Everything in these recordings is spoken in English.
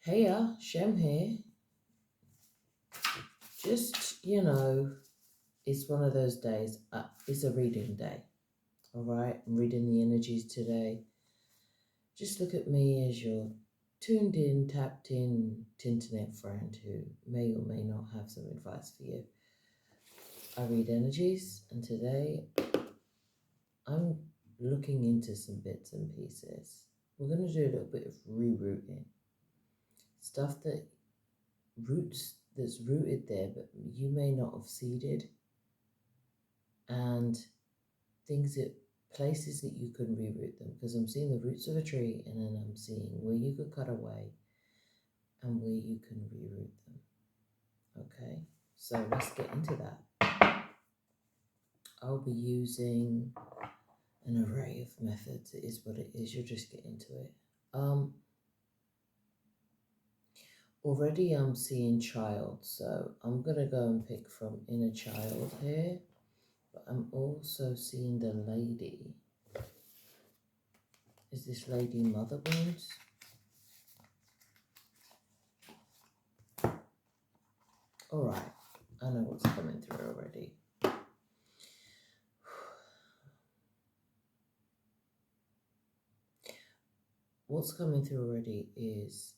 Hiya, Shem here. Just, it's one of those days. It's a reading day. All right, I'm reading the energies today. Just look at me as your tuned in, tapped in internet friend who may or may not have some advice for you. I read energies, and today I'm looking into some bits and pieces. We're going to do a little bit of rerouting. Stuff that's rooted there, but you may not have seeded, and places that you can reroot them, because I'm seeing the roots of a tree and then I'm seeing where you could cut away and where you can reroot them. Okay, so let's get into that. I'll be using an array of methods. It is what it is. You'll just get into it. Already I'm seeing child, so I'm gonna go and pick from inner child here. But I'm also seeing the lady. Is this lady mother wounds? Alright, I know what's coming through already. What's coming through already is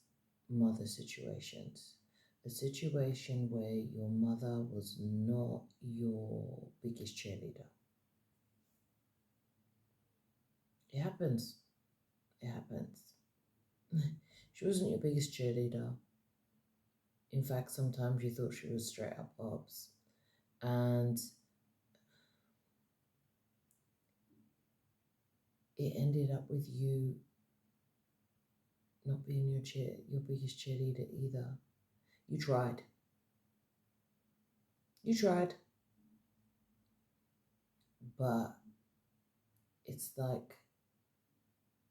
mother situations. A situation where your mother was not your biggest cheerleader. It happens. It happens. She wasn't your biggest cheerleader. In fact, sometimes you thought she was straight up Bob's. And it ended up with you not being your biggest cheerleader either. You tried. But it's like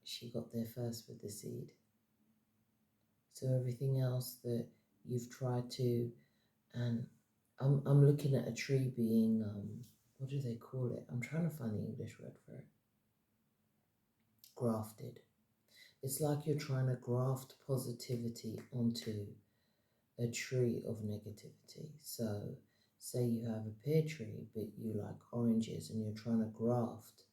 she got there first with the seed. So everything else that you've tried to, and I'm looking at a tree being, what do they call it? I'm trying to find the English word for it. Grafted. It's like you're trying to graft positivity onto a tree of negativity. So say you have a pear tree, but you like oranges, and you're trying to graft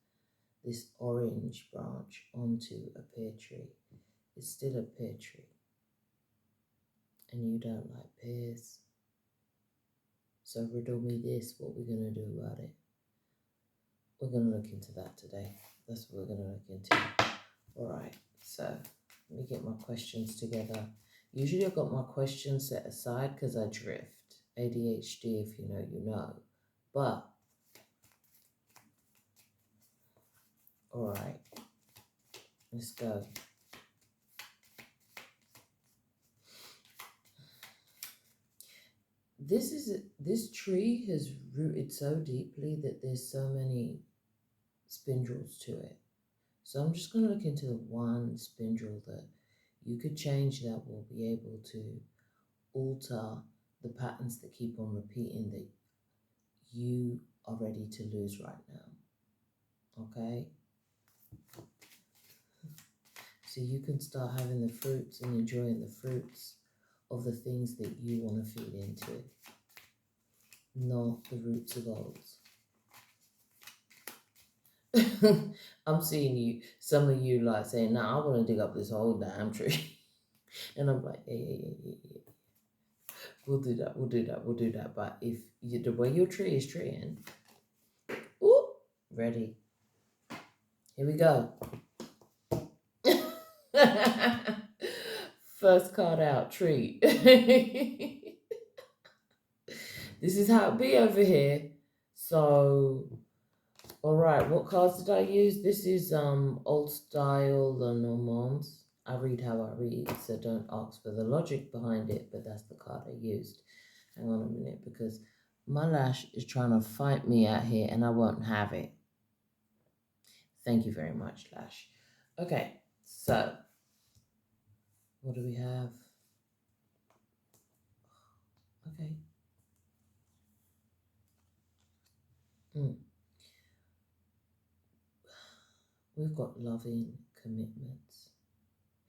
this orange branch onto a pear tree. It's still a pear tree. And you don't like pears. So riddle me this, what we're going to do about it. We're going to look into that today. That's what we're going to look into. Alright, so let me get my questions together. Usually I've got my questions set aside because I drift. ADHD, if you know, you know. But, alright, let's go. This tree has rooted so deeply that there's so many spindles to it. So I'm just going to look into the one spindle that you could change that will be able to alter the patterns that keep on repeating that you are ready to lose right now. Okay? So you can start having the fruits and enjoying the fruits of the things that you want to feed into, not the roots of goals. I'm seeing some of you like saying, nah, I want to dig up this whole damn tree. And I'm like, yeah. We'll do that. But if the way your tree is treeing, ooh, ready. Here we go. First card out, tree. This is how it be over here. So, all right, what cards did I use? This is old style Lenormands. I read how I read, so don't ask for the logic behind it, but that's the card I used. Hang on a minute, because my lash is trying to fight me out here and I won't have it. Thank you very much, Lash. Okay, so what do we have? Okay. We've got loving commitments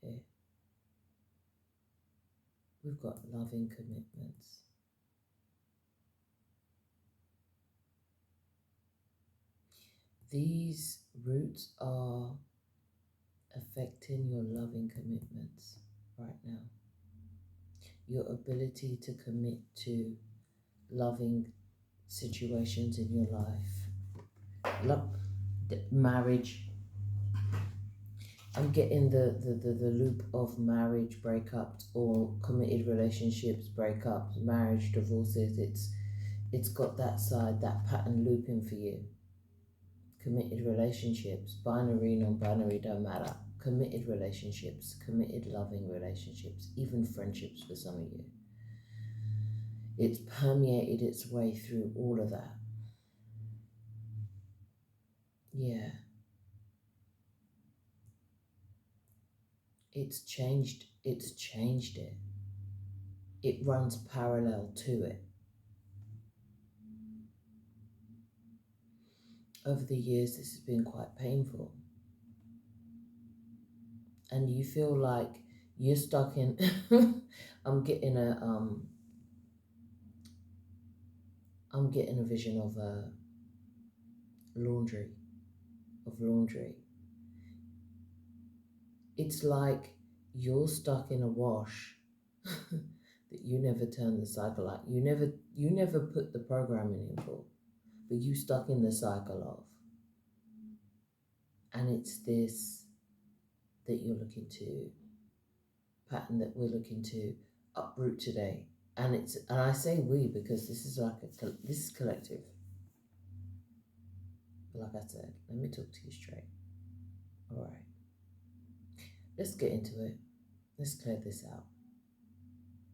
here. We've got loving commitments. These roots are affecting your loving commitments right now. Your ability to commit to loving situations in your life. Marriage. I'm getting the loop of marriage breakups or committed relationships breakups, marriage divorces. It's got that side, that pattern looping for you. Committed relationships, binary, non-binary, don't matter. Committed relationships, committed loving relationships, even friendships for some of you. It's permeated its way through all of that. Yeah. It's changed it. It runs parallel to it. Over the years, this has been quite painful. And you feel like you're stuck in, I'm getting a vision of laundry. It's like you're stuck in a wash that you never turn the cycle out. You never put the programming in for, but you stuck in the cycle of. And it's this that you're looking to, pattern that we're looking to uproot today. And I say we because this is this is collective. But like I said, let me talk to you straight. All right, let's get into it. Let's clear this out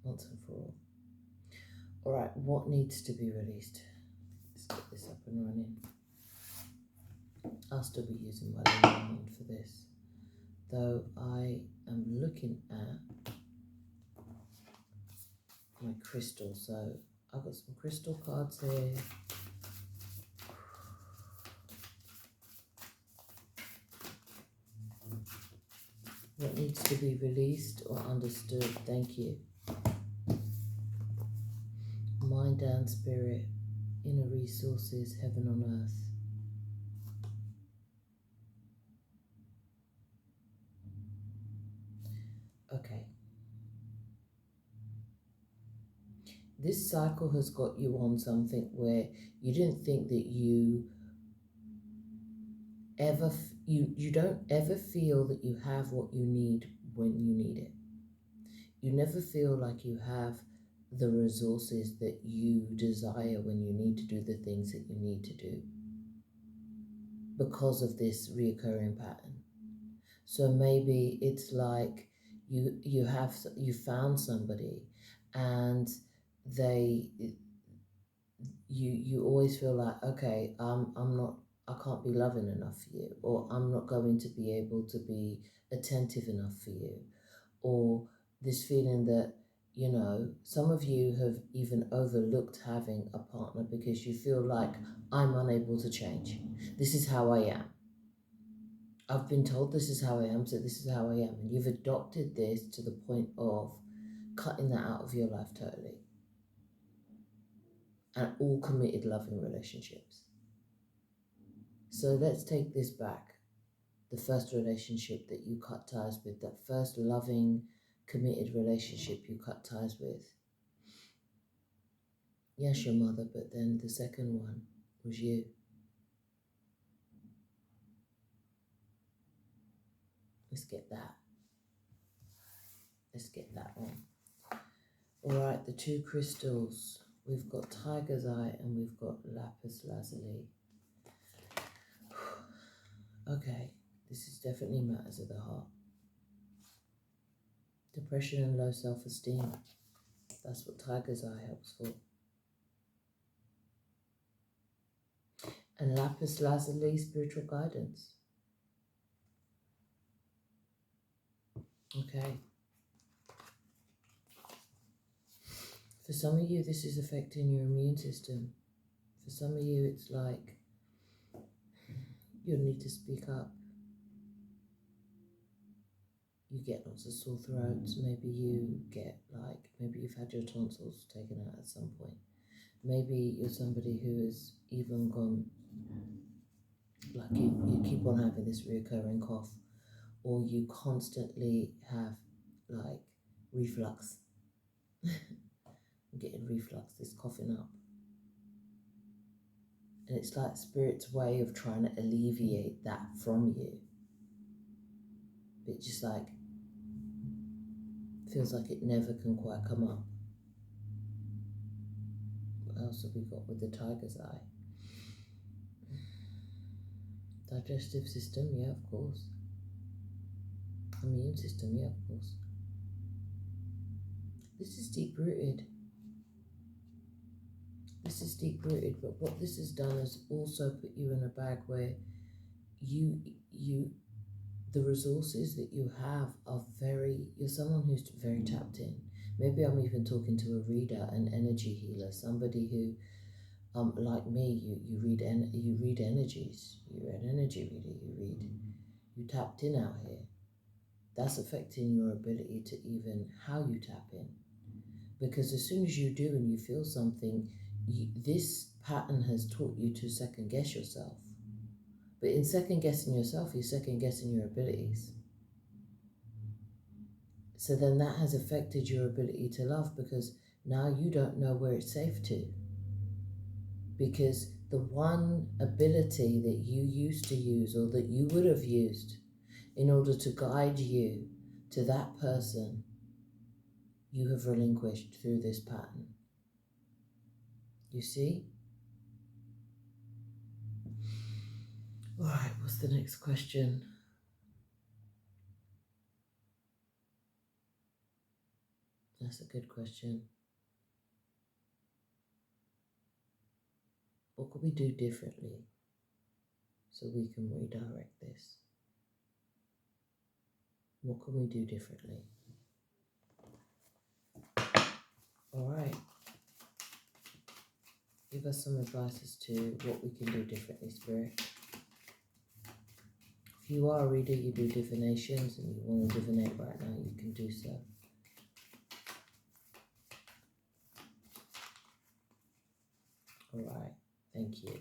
once and for all. All right, what needs to be released? Let's get this up and running. I'll still be using my little hand for this, though I am looking at my crystal. So I've got some crystal cards here. What needs to be released or understood? Thank you. Mind and spirit, inner resources, heaven on earth. Okay. This cycle has got you on something where you didn't think that you ever, you don't ever feel that you have what you need when you need it. You never feel like you have the resources that you desire when you need to do the things that you need to do because of this reoccurring pattern. So maybe it's like you found somebody and you always feel like, okay, I can't be loving enough for you, or I'm not going to be able to be attentive enough for you, or this feeling that, some of you have even overlooked having a partner because you feel like, I'm unable to change. This is how I am. I've been told this is how I am, so this is how I am. And you've adopted this to the point of cutting that out of your life totally. And all committed loving relationships. So let's take this back. The first relationship that you cut ties with, that first loving, committed relationship you cut ties with. Yes, your mother, but then the second one was you. Let's get that. Let's get that on. All right, the two crystals. We've got Tiger's Eye and we've got Lapis Lazuli. Okay, this is definitely matters of the heart. Depression and low self-esteem. That's what Tiger's Eye helps for. And Lapis Lazuli, spiritual guidance. Okay. For some of you, this is affecting your immune system. For some of you, it's like you'll need to speak up. you get lots of sore throats. Maybe you get like, maybe you've had your tonsils taken out at some point. Maybe you're somebody who has even gone, like you keep on having this reoccurring cough, or you constantly have like reflux. I'm getting reflux, this coughing up. And it's like Spirit's way of trying to alleviate that from you. But it just like feels like it never can quite come up. What else have we got with the tiger's eye? Digestive system, yeah, of course. Immune system, yeah, of course. This is deep rooted. This is deep rooted, but what this has done is also put you in a bag where you the resources that you have are you're someone who's very tapped in. Maybe I'm even talking to a reader, an energy healer, somebody who like me, you read energies, you're an energy reader, you tapped in out here. That's affecting your ability to even how you tap in. Because as soon as you do and you feel something, this pattern has taught you to second guess yourself. But in second guessing yourself, you're second guessing your abilities. So then that has affected your ability to love, because now you don't know where it's safe to. Because the one ability that you used to use, or that you would have used in order to guide you to that person, you have relinquished through this pattern. You see? All right, what's the next question? That's a good question. What could we do differently so we can redirect this? What can we do differently? All right. Give us some advice as to what we can do differently, Spirit. If you are a reader, you do divinations, and you want to divinate right now, you can do so. All right. Thank you.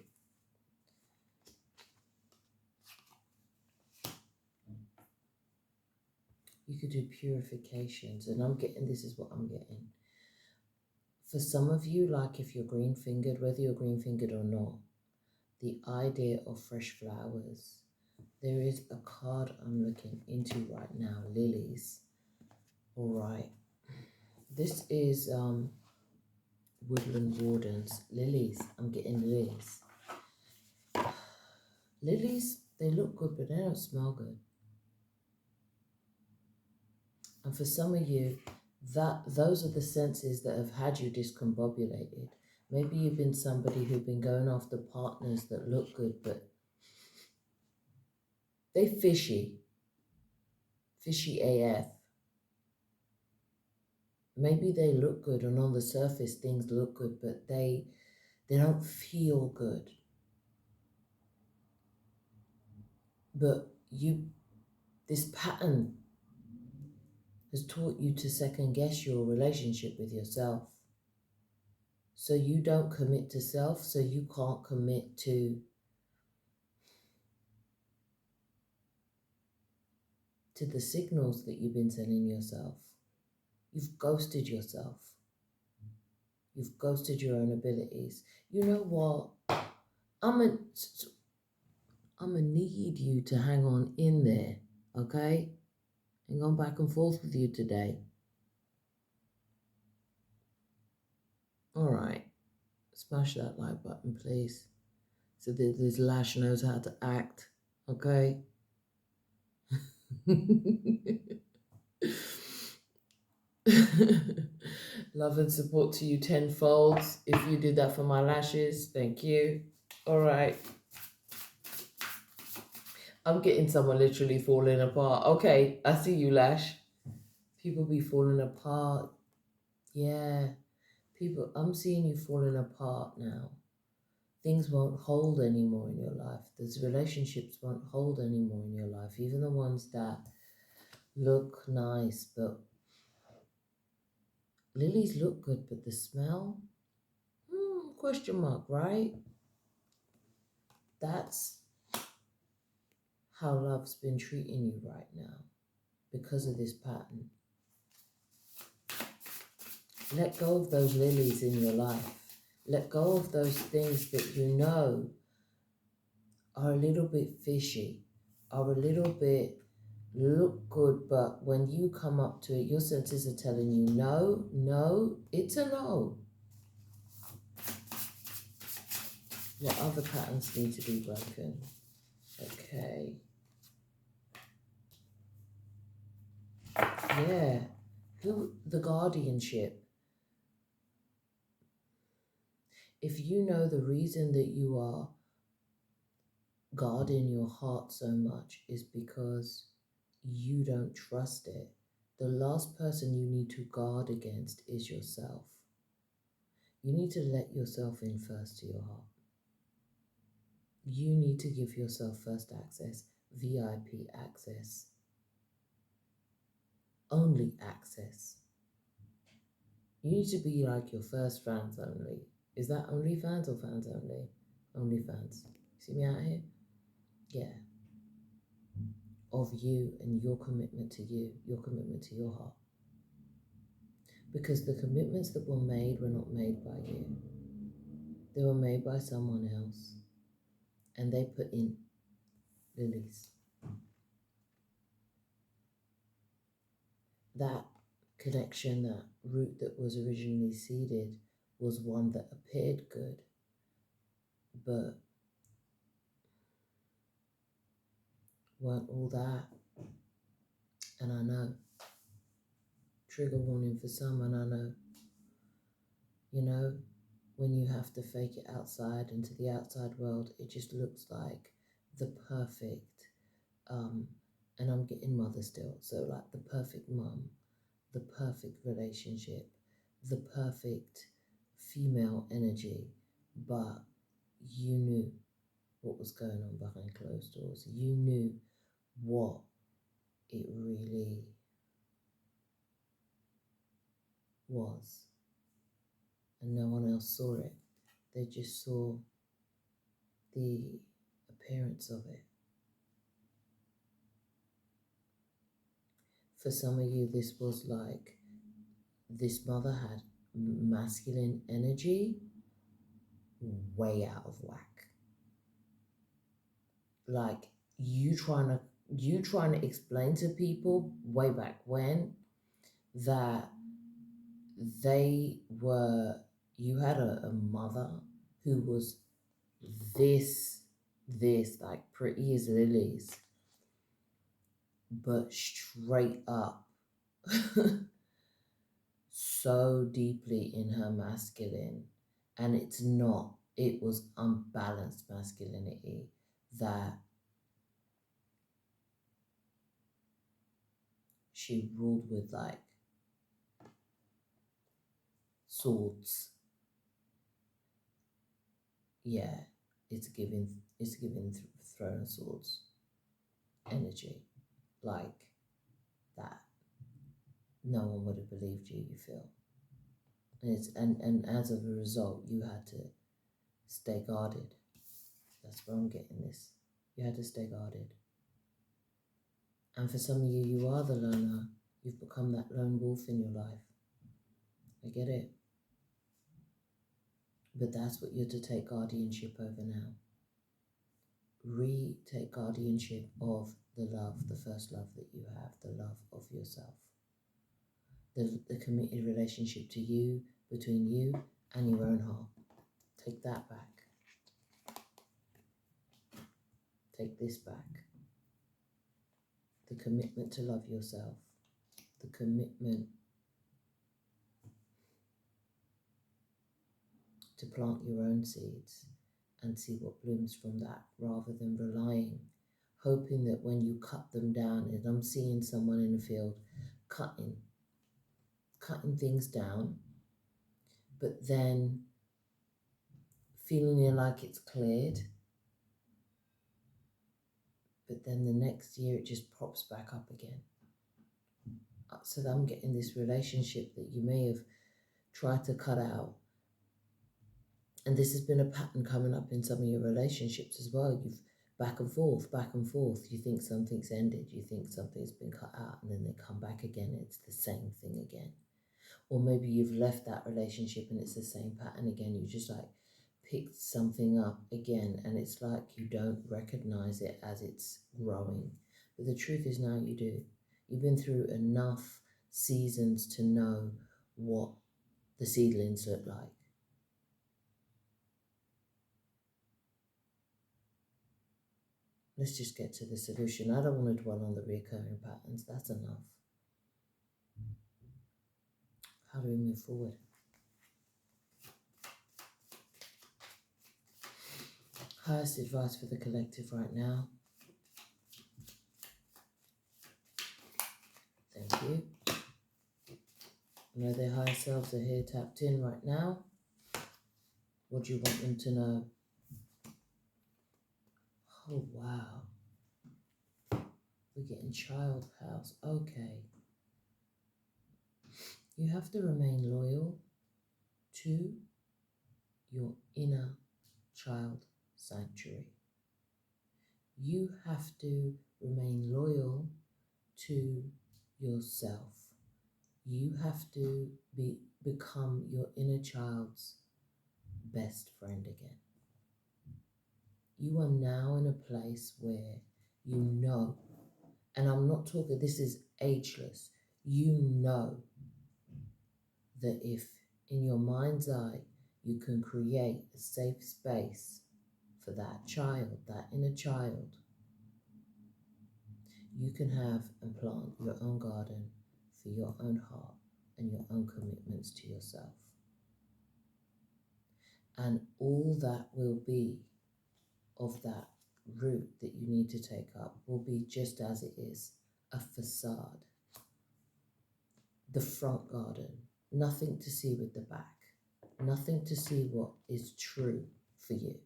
You could do purifications, and this is what I'm getting. For some of you, like if you're green-fingered, whether you're green-fingered or not, the idea of fresh flowers. There is a card I'm looking into right now, lilies. All right. This is woodland wardens, lilies. I'm getting lilies. Lilies, they look good, but they don't smell good. And for some of you, those are the senses that have had you discombobulated. Maybe you've been somebody who've been going after partners that look good, but they fishy AF. Maybe they look good, and on the surface things look good, but they don't feel good. But this pattern has taught you to second guess your relationship with yourself. So you don't commit to self, so you can't commit to the signals that you've been sending yourself. You've ghosted yourself. You've ghosted your own abilities. You know what? I'm gonna need you to hang on in there, okay? And go back and forth with you today. All right. Smash that like button, please, so that this lash knows how to act, okay? Love and support to you tenfold. If you did that for my lashes, thank you. All right. I'm getting someone literally falling apart. Okay, I see you, Lash. People be falling apart. Yeah. People, I'm seeing you falling apart now. Things won't hold anymore in your life. Those relationships won't hold anymore in your life. Even the ones that look nice, but lilies look good, but the smell? Question mark, right? That's how love's been treating you right now because of this pattern. Let go of those lilies in your life. Let go of those things that you know are a little bit fishy, are a little bit look good, but when you come up to it, your senses are telling you no, no, it's a no. What other patterns need to be broken? Okay. Yeah. The guardianship. If you know the reason that you are guarding your heart so much is because you don't trust it, the last person you need to guard against is yourself. You need to let yourself in first to your heart. You need to give yourself first access, VIP access, only access. You need to be like your first fans only. Is that OnlyFans or fans only? OnlyFans. See me out here? Yeah. Of you and your commitment to you, your commitment to your heart. Because the commitments that were not made by you. They were made by someone else. And they put in lilies. That connection, that root that was originally seeded was one that appeared good, but weren't all that. And I know, trigger warning for some, and I know, when you have to fake it outside into the outside world, it just looks like the perfect, and I'm getting mother still, so like the perfect mum, the perfect relationship, the perfect female energy, but you knew what was going on behind closed doors. You knew what it really was. And no one else saw it. They just saw the appearance of it. For some of you, this was like this mother had masculine energy way out of whack. Like you trying to explain to people way back when that you had a mother who was this like pretty as lilies, but straight up so deeply in her masculine, and it was unbalanced masculinity that she ruled with like swords. Yeah, it's giving throne of swords energy, like that. No one would have believed you, you feel. And as of a result, you had to stay guarded. That's where I'm getting this. You had to stay guarded. And for some of you, you are the loner. You've become that lone wolf in your life. I get it. But that's what you're to take guardianship over now. Retake guardianship of the love, the first love that you have, the love of yourself. The committed relationship to you, between you and your own heart. Take that back. Take this back. The commitment to love yourself. The commitment to plant your own seeds and see what blooms from that, rather than relying, hoping that when you cut them down, and I'm seeing someone in the field cutting things down, but then feeling like it's cleared, but then the next year it just pops back up again. so that I'm getting this relationship that you may have tried to cut out. And this has been a pattern coming up in some of your relationships as well. You've back and forth, back and forth. You think something's ended, you think something's been cut out, and then they come back again. It's the same thing again. Or maybe you've left that relationship and it's the same pattern again. You just like picked something up again, and it's like you don't recognize it as it's growing. But the truth is now you do. You've been through enough seasons to know what the seedlings look like. Let's just get to the solution. I don't want to dwell on the recurring patterns. That's enough. How do we move forward? Highest advice for the collective right now. Thank you. Know their higher selves are here tapped in right now. What do you want them to know? Oh, wow. We're getting child house. Okay. You have to remain loyal to your inner child sanctuary. You have to remain loyal to yourself. You have to become your inner child's best friend again. You are now in a place where you know, and I'm not talking, this is ageless, you know that if in your mind's eye you can create a safe space for that child, that inner child, you can have and plant your own garden for your own heart and your own commitments to yourself. And all that will be of that route that you need to take up will be just as it is, a facade. The front garden, nothing to see with the back, nothing to see what is true for you.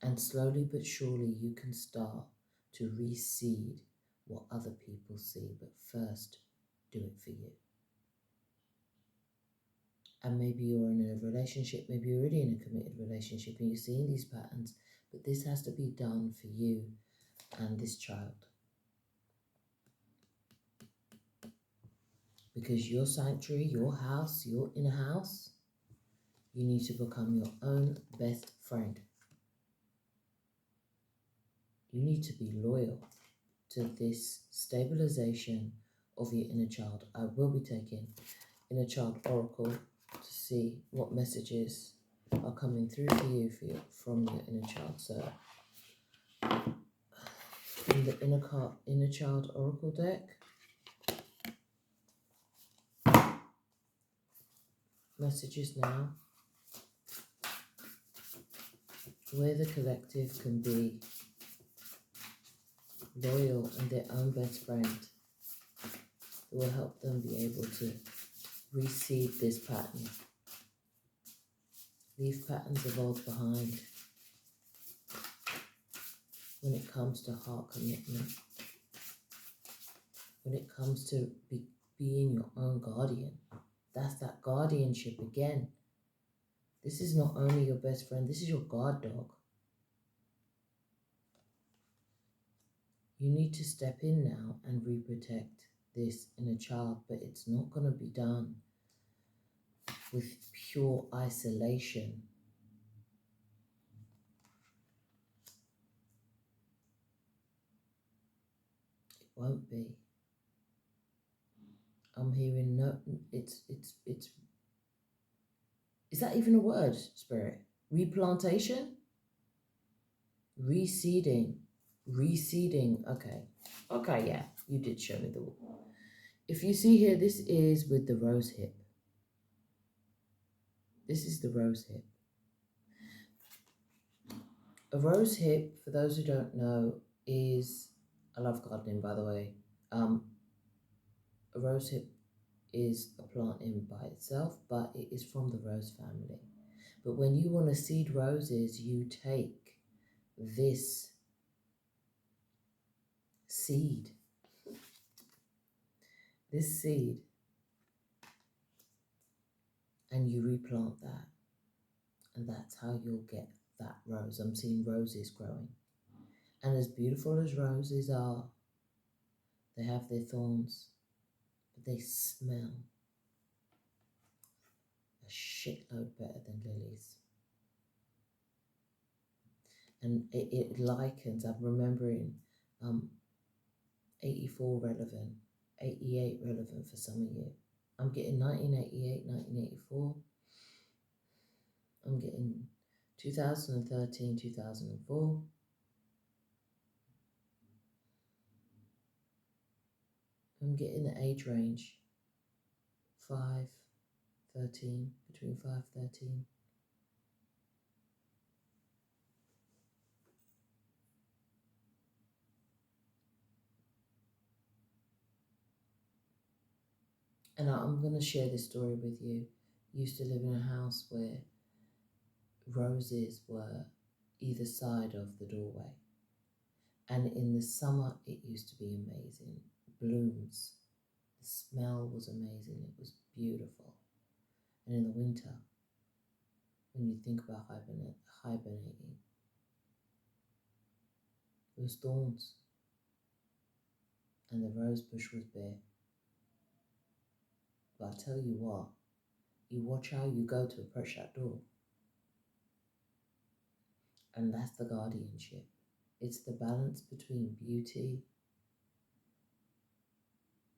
And slowly but surely you can start to reseed what other people see, but first do it for you. And maybe you're in a relationship, maybe you're already in a committed relationship and you're seeing these patterns, but this has to be done for you and this child. Because your sanctuary, your house, your inner house, you need to become your own best friend. You need to be loyal to this stabilization of your inner child. I will be taking inner child oracle to see what messages are coming through for you from your inner child. So in the inner child oracle deck, messages now, where the collective can be loyal and their own best friend. It will help them be able to reseed this pattern. Leave patterns of old behind when it comes to heart commitment. When it comes to being your own guardian. That's that guardianship again. This is not only your best friend, this is your guard dog. You need to step in now and reprotect this inner child, but it's not going to be done with pure isolation. It won't be. I'm hearing no, it's, is that even a word, Spirit? Replantation? Reseeding. Okay, yeah, you did show me the. If you see here, this is with the rose hip. This is the rose hip. A rose hip, for those who don't know, is, I love gardening by the way, a rose hip is a plant in by itself, but it is from the rose family. But when you want to seed roses, you take this seed this seed and you replant that, and that's how you'll get that rose. I'm seeing roses growing. And as beautiful as roses are, they have their thorns, but they smell a shitload better than lilies. And it likens, I'm remembering 84 relevant, 88 relevant for some of you. I'm getting 1988, 1984. I'm getting 2013, 2004. I'm getting the age range 5, 13, between 5, 13. And I'm going to share this story with you. Used to live in a house where roses were either side of the doorway. And in the summer, it used to be amazing. Blooms. The smell was amazing. It was beautiful. And in the winter, when you think about hibernating, it was thorns. And the rose bush was bare. But I tell you what, you watch how you go to approach that door. And that's the guardianship. It's the balance between beauty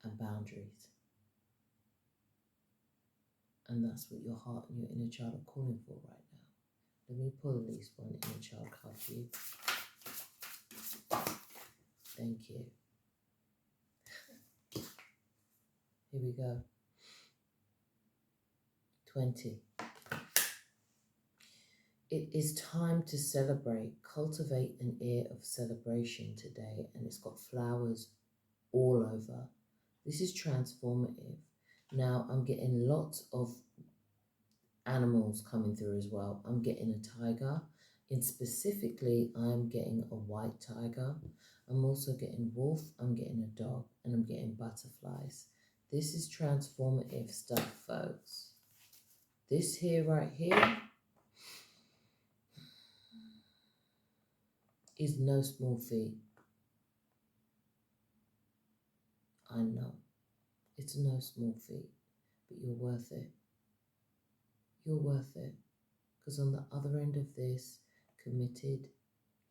and boundaries. And that's what your heart and your inner child are calling for right now. Let me pull at least one inner child card for you. Thank you. Here we go. 20. It is time to celebrate. Cultivate an air of celebration today, and it's got flowers all over. This is transformative. Now I'm getting lots of animals coming through as well. I'm getting a tiger, and specifically I'm getting a white tiger. I'm also getting wolf, I'm getting a dog, and I'm getting butterflies. This is transformative stuff, folks. This here, right here, is no small feat. I know. It's no small feat, but you're worth it. You're worth it. Because on the other end of this, committed,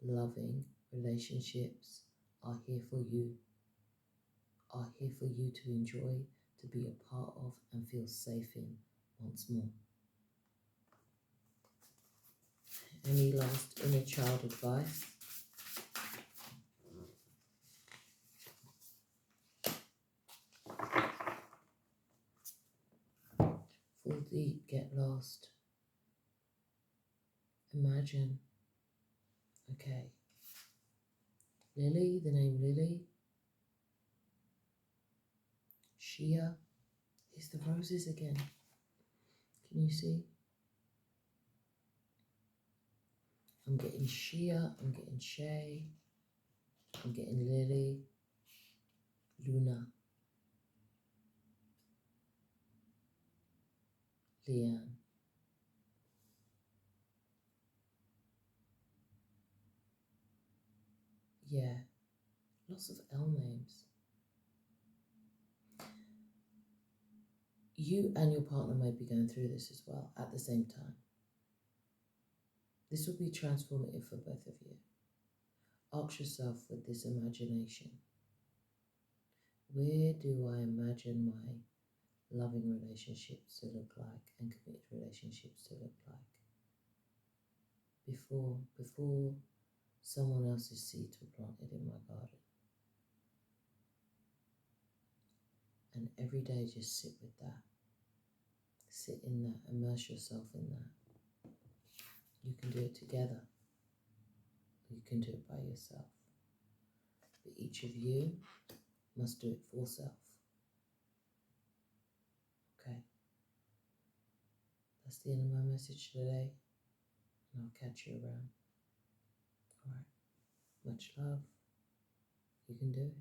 loving relationships are here for you. Are here for you to enjoy, to be a part of, and feel safe in once more. Any last inner child advice? Fall deep, get lost. Imagine. Okay. Lily, the name Lily. Shia. Here's the roses again. Can you see? I'm getting Shia, I'm getting Shay, I'm getting Lily, Luna, Leanne. Yeah, lots of L names. You and your partner may be going through this as well at the same time. This will be transformative for both of you. Ask yourself with this imagination, where do I imagine my loving relationships to look like and committed relationships to look like before someone else's seeds were planted in my garden? And every day just sit with that. Sit in that, immerse yourself in that. You can do it together. You can do it by yourself. But each of you must do it for self. Okay? That's the end of my message today. And I'll catch you around. Alright. Much love. You can do it.